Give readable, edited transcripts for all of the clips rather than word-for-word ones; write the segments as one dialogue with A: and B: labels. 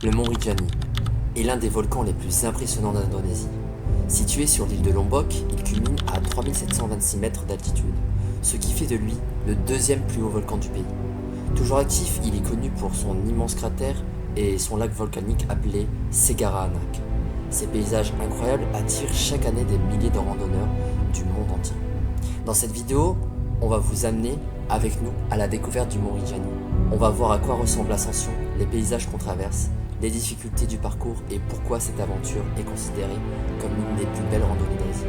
A: Le mont Rinjani est l'un des volcans les plus impressionnants d'Indonésie. Situé sur l'île de Lombok, il culmine à 3726 mètres d'altitude, ce qui fait de lui le deuxième plus haut volcan du pays. Toujours actif, il est connu pour son immense cratère et son lac volcanique appelé Segara-Anak. Ces paysages incroyables attirent chaque année des milliers de randonneurs du monde entier. Dans cette vidéo, on va vous amener avec nous à la découverte du mont Rinjani. On va voir à quoi ressemble l'ascension, les paysages qu'on traverse, les difficultés du parcours et pourquoi cette aventure est considérée comme l'une des plus belles randonnées d'Asie.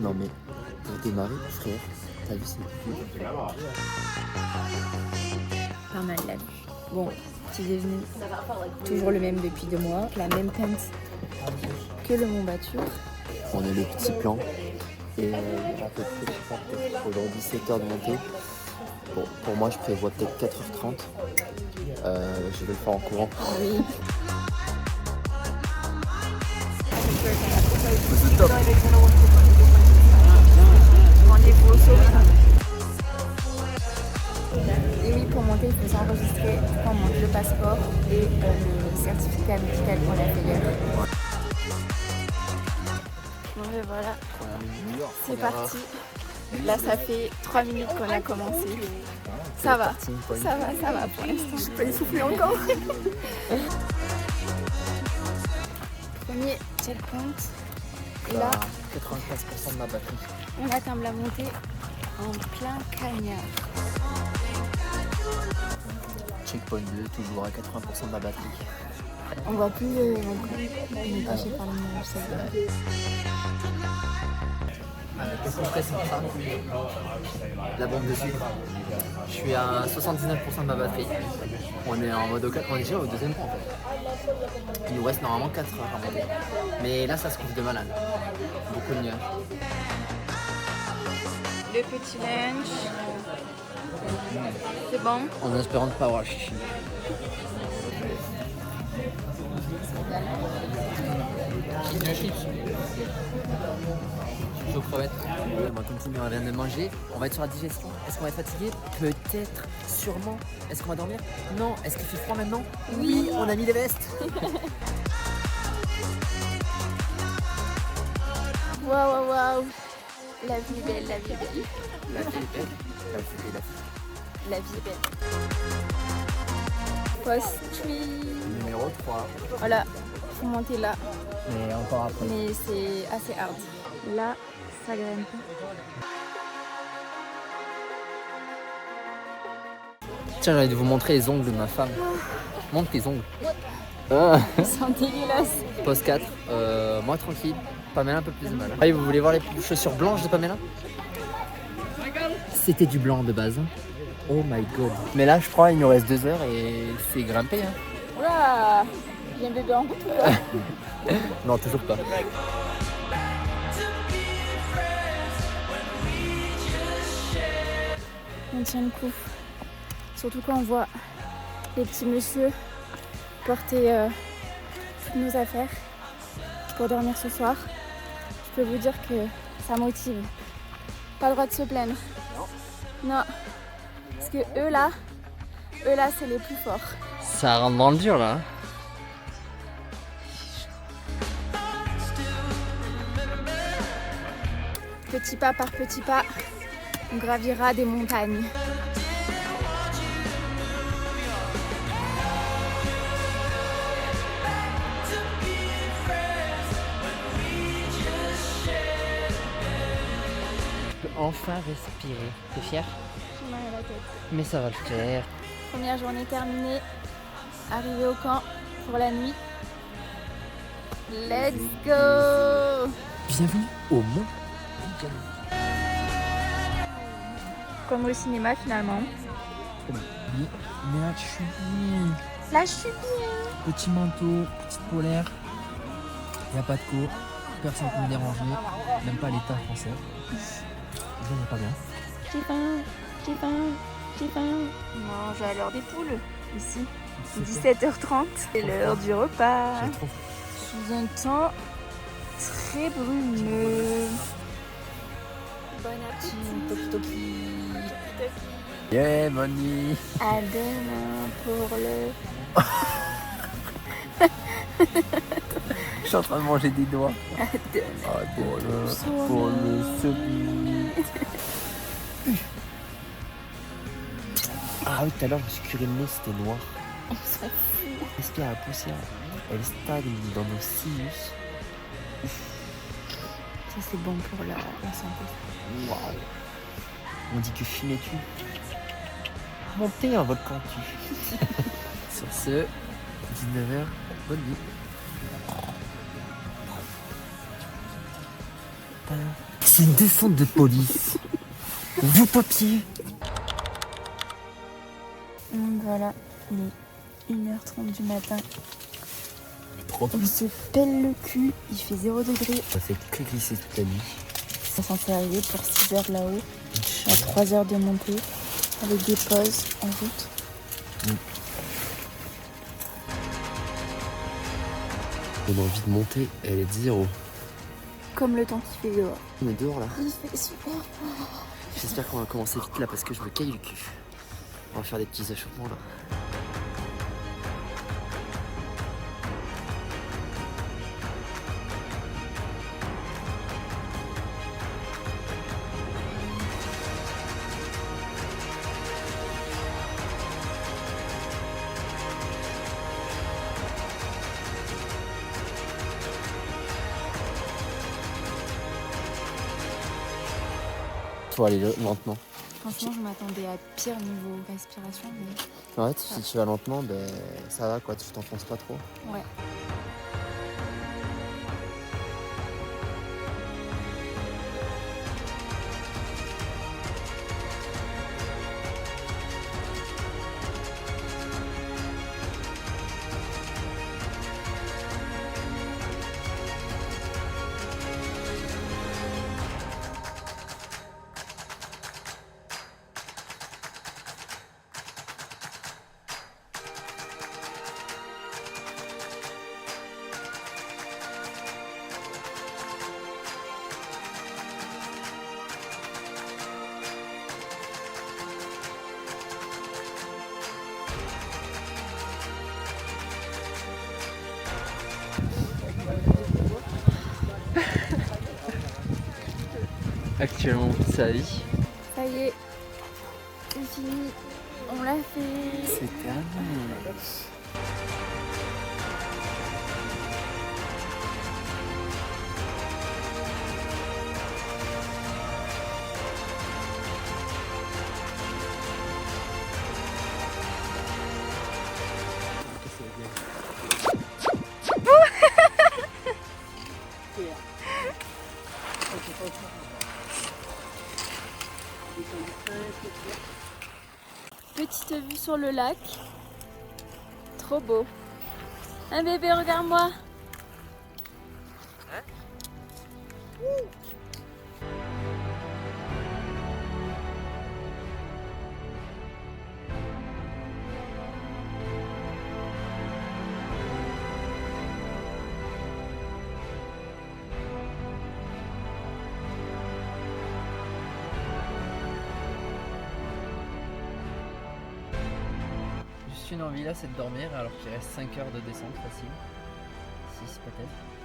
A: Non mais, pour démarrer, frère, t'as vu cette vue?
B: Pas mal la vue. Bon, petit déjeuner, toujours le même depuis 2 mois, la même pente que le Mont Batur.
A: On a le petit plan et à peu près, je pense, aujourd'hui 7h de montée. Bon, pour moi, je prévois peut-être 4h30. Je vais le faire en courant.
B: Oui.
A: C'est top.
B: Rendez-vous au sommet. Et oui, pour monter, il faut s'enregistrer quand on monte le passeport et le certificat médical qu'on a fait hier. Bon, et voilà, c'est parti. Là, ça fait 3 minutes qu'on a commencé. Ça va. Pour l'instant, je peux essouffler encore. Premier checkpoint. Et là,
A: 95% de ma batterie.
B: on atteint la montée en plein cagnard.
A: Checkpoint 2, toujours à 80% de ma batterie.
B: On voit plus on est caché par le nuage, ça va.
A: Qu'est-ce qu'on fait sans ça? La bombe de sucre. Je suis à 79% de ma batterie. On est en mode on est déjà au deuxième point en fait. Il nous reste normalement 4 heures à monter. Mais là ça se coupe de malade. Beaucoup de nuages.
B: Le petit lunch. C'est bon?
A: En espérant ne pas avoir chichi. Chips. Aux crevettes. On va continuer, on vient de manger. On va être sur la digestion. Est-ce qu'on va être fatigué? Peut-être, sûrement. Est-ce qu'on va dormir? Non. Est-ce qu'il fait froid maintenant? Oui, on a mis les vestes.
B: Waouh, waouh. La vie est belle, la vie est belle.
A: La vie est belle. La vie est belle.
B: La vie est belle. Post-tree.
A: Numéro 3.
B: Voilà, faut monter là.
A: Mais encore après.
B: Mais c'est assez hard. Là, ça grimpe.
A: Tiens, j'ai envie de vous montrer les ongles de ma femme. Montre tes ongles.
B: Ils sont dégueulasses.
A: Post 4. Moi tranquille. Pamela un peu plus de mal. Allez, vous voulez voir les chaussures blanches de Pamela? C'était du blanc de base. Oh my god. Mais là, je crois, il nous reste 2 heures et c'est grimpé. Hein.
B: Oula, il y a un bébé en route ou quoi?
A: Non, toujours pas.
B: On tient le coup. Surtout quand on voit les petits messieurs porter toutes nos affaires pour dormir ce soir. Je peux vous dire que ça motive. Pas le droit de se plaindre. Non. Parce que eux là, c'est les plus forts.
A: Ça rentre dans le dur là.
B: Petit pas par petit pas, on gravira des montagnes.
A: Je peux enfin respirer. T'es fier?
B: J'ai mal à la tête.
A: Mais ça va le faire.
B: Première journée terminée. Arrivé au camp pour la nuit. Let's go!
A: Bienvenue au Mont Rinjani.
B: Comme au cinéma finalement.
C: Mais là, je suis bien.
B: Là, je suis bien.
C: Petit manteau, petite polaire. Il n'y a pas de cours. Personne peut me déranger. Même pas l'État français. Je n'est pas bien.
B: J'ai faim, j'ai faim, j'ai faim. On mange à l'heure des poules, ici. 17h30, c'est l'heure du repas.
C: J'ai trop.
B: Sous un temps très brumeux. Bon appétit.
C: Toki toki. Yeah, bonne nuit.
B: À demain pour le...
C: Je suis en train de manger des doigts.
B: À demain
C: Pour le sommeil. Ah oui, tout à l'heure, je me suis curé le nez, c'était noir.
B: On s'en fout.
C: Respire la poussière. Elle stagne dans nos sinus.
B: Ça c'est bon pour la santé.
C: Waouh. On dit que fumer tue. Monter un volcan tue. Sur ce, 19h, bonne nuit. C'est une descente de police. Vous papier.
B: Donc voilà, il est 1h30 du matin.
C: Trop
B: On se pèle le cul, il fait 0 degré.
C: Ça fait que glisser toute la nuit.
B: C'est censé arriver pour 6 heures là-haut. Il y a 3 heures de montée avec des pauses en route.
A: On a envie de monter, elle est de 0.
B: Comme le temps qu'il fait dehors.
A: On est dehors là.
B: Il fait super.
A: J'espère qu'on va commencer vite là parce que je me caille le cul. On va faire des petits achoppements là. Faut aller lentement.
B: Franchement, je m'attendais à pire niveau respiration, mais
A: Ouais, si tu vas lentement, ben ça va quoi, tu t'enfonces pas trop.
B: ouais.
C: Actuellement, sa vie.
B: Ça y est, c'est fini. On l'a fait.
C: C'est terminé.
B: Petite vue sur le lac. Trop beau. Un bébé, regarde-moi.
C: Juste une envie là, c'est de dormir alors qu'il reste 5 heures de descente facile. 6 peut-être.